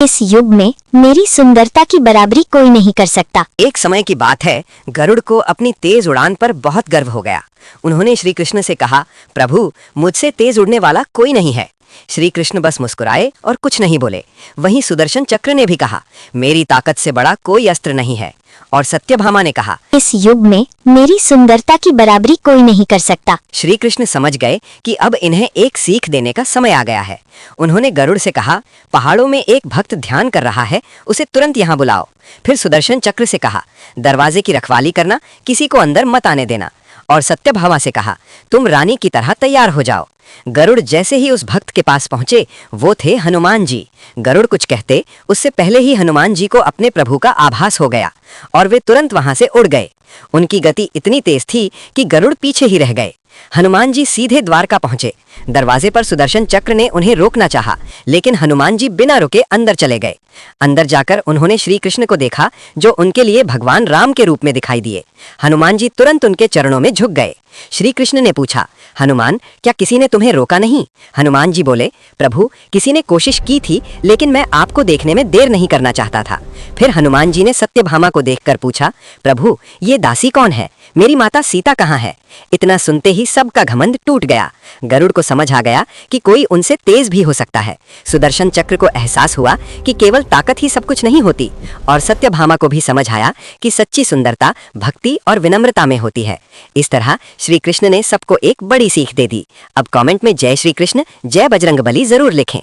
इस युग में मेरी सुंदरता की बराबरी कोई नहीं कर सकता। एक समय की बात है, गरुड़ को अपनी तेज उड़ान पर बहुत गर्व हो गया। उन्होंने श्री कृष्ण से कहा, प्रभु, मुझसे तेज उड़ने वाला कोई नहीं है। श्री कृष्ण बस मुस्कुराए और कुछ नहीं बोले। वहीं सुदर्शन चक्र ने भी कहा, मेरी ताकत से बड़ा कोई अस्त्र नहीं है। और सत्यभामा ने कहा, इस युग में मेरी सुंदरता की बराबरी कोई नहीं कर सकता। श्री कृष्ण समझ गए कि अब इन्हें एक सीख देने का समय आ गया है। उन्होंने गरुड़ से कहा, पहाड़ों में एक भक्त ध्यान कर रहा है, उसे तुरंत यहाँ बुलाओ। फिर सुदर्शन चक्र से कहा, दरवाजे की रखवाली करना, किसी को अंदर मत आने देना। और सत्यभामा से कहा, तुम रानी की तरह तैयार हो जाओ। गरुड़ जैसे ही उस भक्त के पास पहुंचे, वो थे हनुमान जी। गरुड़ कुछ कहते उससे पहले ही हनुमान जी को अपने प्रभु का आभास हो गया और वे तुरंत वहां से उड़ गए। उनकी गति इतनी तेज थी कि गरुड़ पीछे ही रह गए। हनुमान जी सीधे द्वारका पहुंचे। दरवाजे पर सुदर्शन चक्र ने उन्हें रोकना चाहा, लेकिन हनुमान जी बिना रुके अंदर चले गए। अंदर जाकर उन्होंने श्री कृष्ण को देखा, जो उनके लिए भगवान राम के रूप में दिखाई दिए। हनुमान जी तुरंत उनके चरणों में झुक गए। श्री कृष्ण ने पूछा, हनुमान, क्या किसी ने तुम्हें रोका नहीं? हनुमान जी बोले, प्रभु, किसी ने कोशिश की थी, लेकिन मैं आपको देखने में देर नहीं करना चाहता था। फिर हनुमान जी ने सत्यभामा को देखकर पूछा, प्रभु, ये दासी कौन है? मेरी माता सीता कहाँ है? इतना सुनते ही सबका घमंड टूट गया। गरुड़ को समझ आ गया कि कोई उनसे तेज भी हो सकता है। सुदर्शन चक्र को एहसास हुआ कि केवल ताकत ही सब कुछ नहीं होती, और सत्यभामा को भी समझ आया कि सच्ची सुंदरता भक्ति और विनम्रता में होती है। इस तरह श्री कृष्ण ने सबको एक बड़ी सीख दे दी। अब कमेंट में जय श्री कृष्ण, जय बजरंगबली जरूर लिखें।